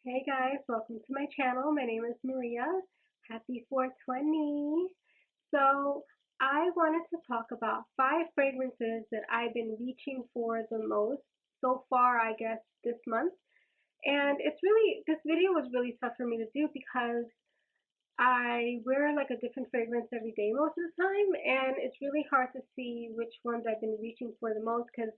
Hey guys, welcome to my channel. My name is Maria. Happy 420. So, I wanted to talk about 5 fragrances that I've been reaching for the most so far, I guess, this month. And this video was really tough for me to do because I wear like a different fragrance every day most of the time, and it's really hard to see which ones I've been reaching for the most because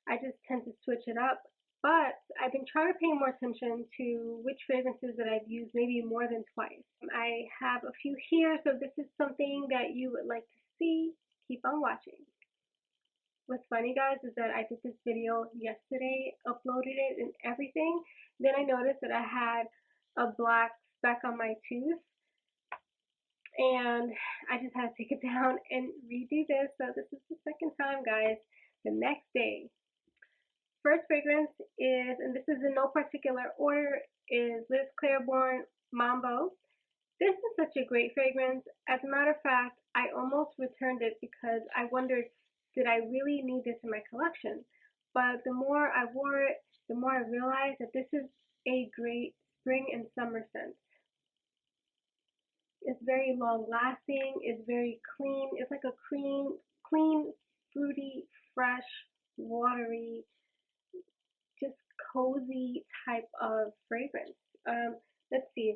I just tend to switch it up. But I've been trying to pay more attention to which fragrances that I've used maybe more than twice. I have a few here, so this is something that you would like to see. Keep on watching. What's funny, guys, is that I did this video yesterday, uploaded it and everything. Then I noticed that I had a black speck on my tooth, and I just had to take it down and redo this. So this is the second time, guys. The next day. First fragrance is, and this is in no particular order, is Liz Claiborne Mambo. This is such a great fragrance. As a matter of fact, I almost returned it because I wondered, did I really need this in my collection? But the more I wore it, the more I realized that this is a great spring and summer scent. It's very long lasting. It's very clean. It's like a clean, fruity, fresh, watery, just cozy type of fragrance. Let's see.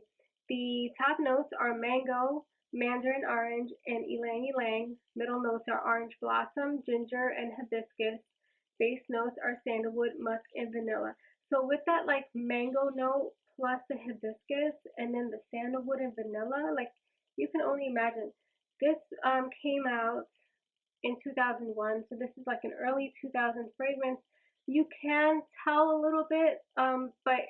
The top notes are mango, mandarin orange, and ylang ylang. Middle notes are orange blossom, ginger, and hibiscus. Base notes are sandalwood, musk, and vanilla. So with that like mango note plus the hibiscus and then the sandalwood and vanilla, like you can only imagine. This came out in 2001, so this is like an early 2000s fragrance. You can tell a little bit, but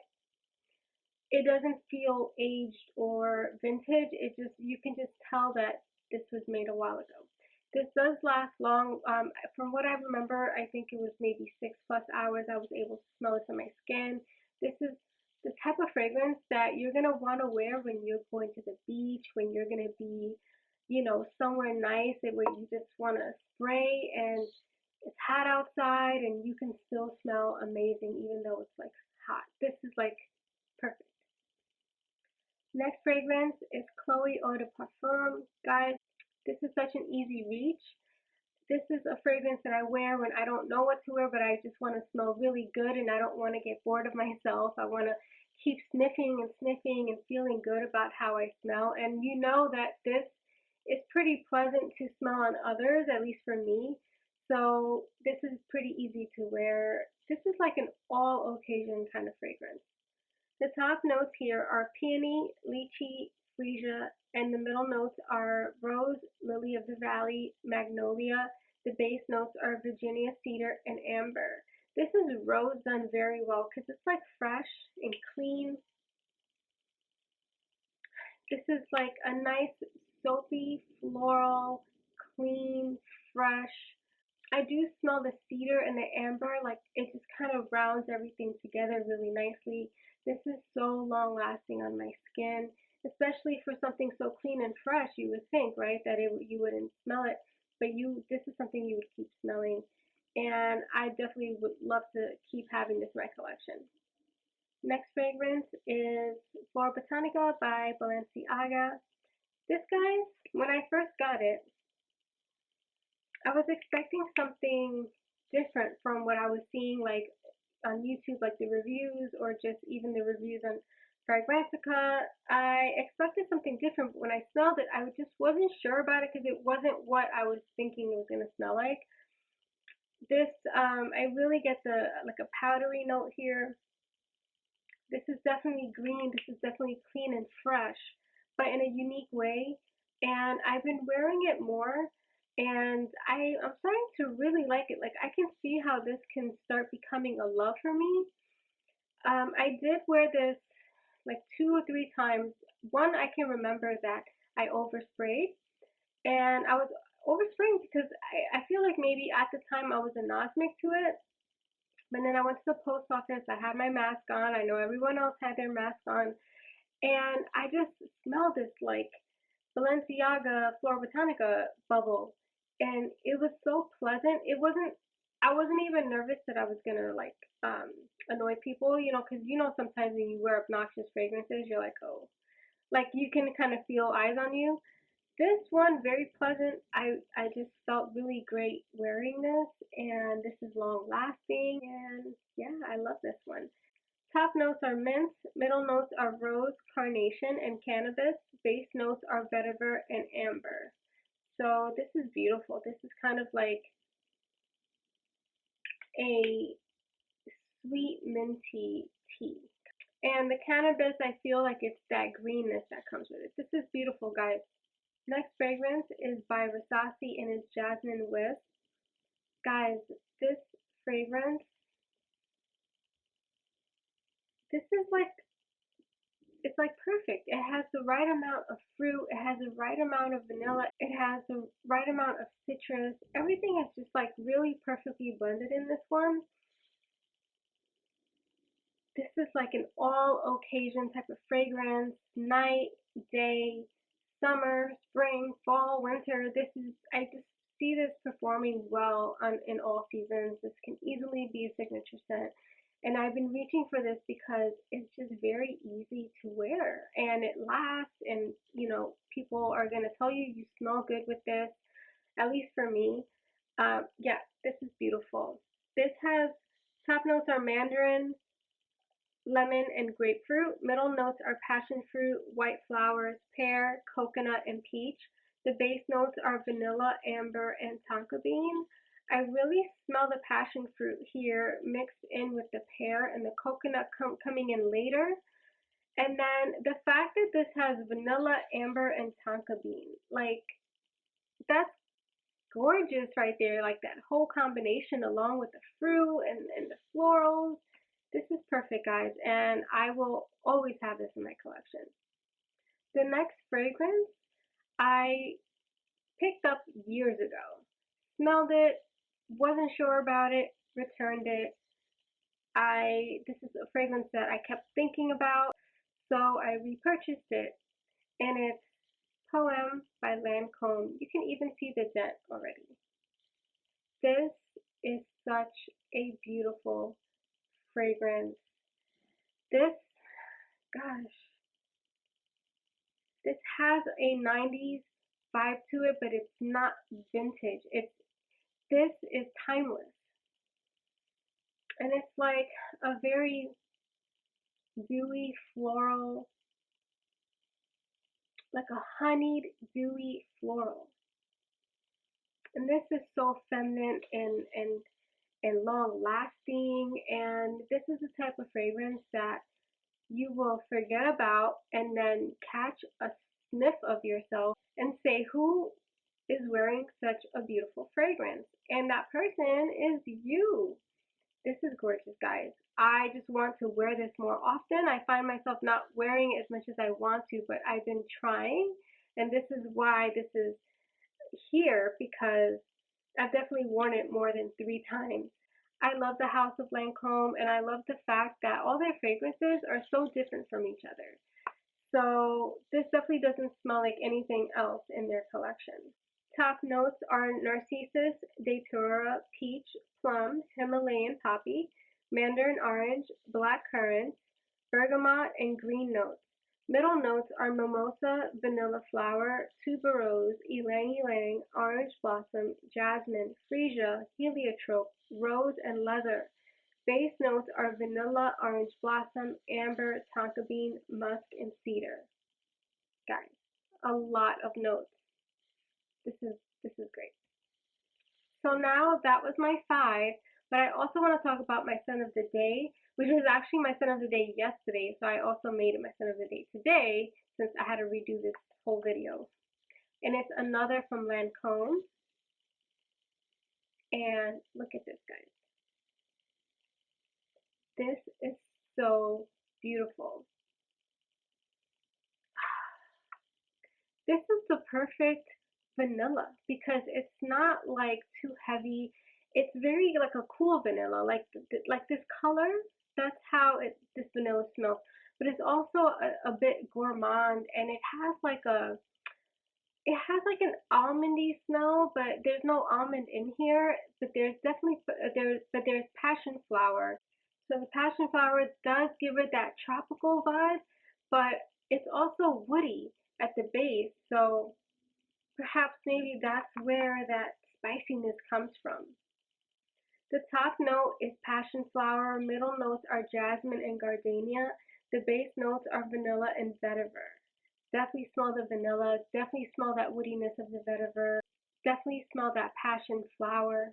it doesn't feel aged or vintage. You can just tell that this was made a while ago. This does last long. From what I remember, I think it was maybe 6+ hours. I was able to smell it on my skin. This is the type of fragrance that you're gonna want to wear when you're going to the beach, when you're gonna be, somewhere nice and where you just want to spray and it's hot outside and you can still smell amazing even though it's like hot. This is like perfect. Next fragrance is Chloe Eau de Parfum. Guys, this is such an easy reach. This is a fragrance that I wear when I don't know what to wear, but I just want to smell really good and I don't want to get bored of myself. I want to keep sniffing and feeling good about how I smell. And you know that this is pretty pleasant to smell on others, at least for me. So this is pretty easy to wear. This is like an all occasion kind of fragrance. The top notes here are peony, lychee, freesia, and the middle notes are rose, lily of the valley, magnolia. The base notes are Virginia cedar and amber. This is rose done very well because it's like fresh and clean. This is like a nice soapy, floral, clean, fresh. I do smell the cedar and the amber, like it just kind of rounds everything together really nicely. This is so long lasting on my skin, especially for something so clean and fresh. You would think, right, that you wouldn't smell it, but this is something you would keep smelling. And I definitely would love to keep having this in my collection. Next fragrance is Flora Botanica by Balenciaga. This, guys, when I first got it, I was expecting something different from what I was seeing like on YouTube, like the reviews or just even the reviews on Fragrantica. I expected something different, but when I smelled it, I just wasn't sure about it because it wasn't what I was thinking it was going to smell like. This, I really get like a powdery note here. This is definitely green. This is definitely clean and fresh, but in a unique way. And I've been wearing it more, and I'm starting to really like it. Like I can see how this can start becoming a love for me. I did wear this like 2 or 3 times. One I can remember that I oversprayed, and I was overspraying because I feel like maybe at the time I was anosmic to it. But then I went to the post office. I had my mask on. I know everyone else had their mask on. And I just smelled this like Balenciaga Flora Botanica bubble. And it was so pleasant. It wasn't I wasn't even nervous that I was gonna like annoy people, you know, because you know sometimes when you wear obnoxious fragrances, you're like, oh, like you can kind of feel eyes on you. This one very pleasant. I just felt really great wearing this, and this is long lasting, and yeah, I love this one. Top notes are mint, middle notes are rose, carnation, and cannabis. Base notes are vetiver and amber. So this is beautiful. This is kind of like a sweet minty tea. And the cannabis, I feel like it's that greenness that comes with it. This is beautiful, guys. Next fragrance is by Versace and it's Jasmine Wisp. Guys, this fragrance, this is like, it's like perfect. It has the right amount of fruit. It has the right amount of vanilla. It has the right amount of citrus. Everything is just like really perfectly blended in this one. This is like an all occasion type of fragrance, night, day, summer, spring, fall, winter. This is, I just see this performing well in all seasons. This can easily be a signature scent. And I've been reaching for this because it's just very easy to wear and it lasts. And, you know, people are going to tell you you smell good with this, at least for me. Yeah, this is beautiful. This has top notes are mandarin, lemon, and grapefruit. Middle notes are passion fruit, white flowers, pear, coconut, and peach. The base notes are vanilla, amber, and tonka bean. I really smell the passion fruit here mixed in with the pear and the coconut coming in later. And then the fact that this has vanilla, amber, and tonka bean, like that's gorgeous right there. Like that whole combination along with the fruit and the florals. This is perfect, guys, and I will always have this in my collection. The next fragrance I picked up years ago. Smelled it, wasn't sure about it, returned it. This is a fragrance that I kept thinking about, so I repurchased it, and it's Poem by Lancome. You can even see the dent already. This is such a beautiful fragrance. This, gosh, this has a 90s vibe to it, but it's not vintage. This is timeless. And it's like a very dewy floral, like a honeyed dewy floral. And this is so feminine and long lasting, and this is the type of fragrance that you will forget about and then catch a sniff of yourself and say, who is wearing such a beautiful fragrance? And that person is you. This is gorgeous, guys. I just want to wear this more often. I find myself not wearing it as much as I want to, but I've been trying. And this is why this is here, because I've definitely worn it more than 3 times. I love the House of Lancome, and I love the fact that all their fragrances are so different from each other. So this definitely doesn't smell like anything else in their collection. Top notes are Narcissus, Datura, Peach, Plum, Himalayan Poppy, Mandarin Orange, Black Currant, Bergamot, and Green notes. Middle notes are Mimosa, Vanilla Flower, Tuberose, Ylang Ylang, Orange Blossom, Jasmine, Freesia, Heliotrope, Rose, and Leather. Base notes are Vanilla, Orange Blossom, Amber, Tonka Bean, Musk, and Cedar. Guys, a lot of notes. This is great. So now that was my 5, but I also want to talk about my scent of the day, which was actually my scent of the day yesterday. So I also made it my scent of the day today since I had to redo this whole video. And it's another from Lancome. And look at this, guys. This is so beautiful. This is the perfect vanilla because it's not like too heavy. It's very like a cool vanilla, like this color. That's how this vanilla smells. But it's also a bit gourmand, and it has like It has like an almondy smell, but there's no almond in here. But there's definitely there's passion flower. So the passion flower does give it that tropical vibe, but it's also woody at the base. So perhaps maybe that's where that spiciness comes from. The top note is passion flower, middle notes are jasmine and gardenia, the base notes are vanilla and vetiver. Definitely smell the vanilla, definitely smell that woodiness of the vetiver, definitely smell that passion flower.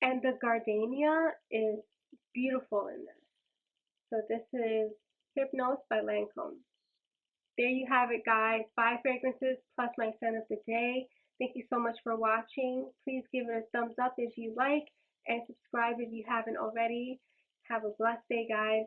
And the gardenia is beautiful in this. So this is Hypnos by Lancome. There you have it, guys. 5 fragrances plus my scent of the day. Thank you so much for watching. Please give it a thumbs up if you like and subscribe if you haven't already. Have a blessed day, guys.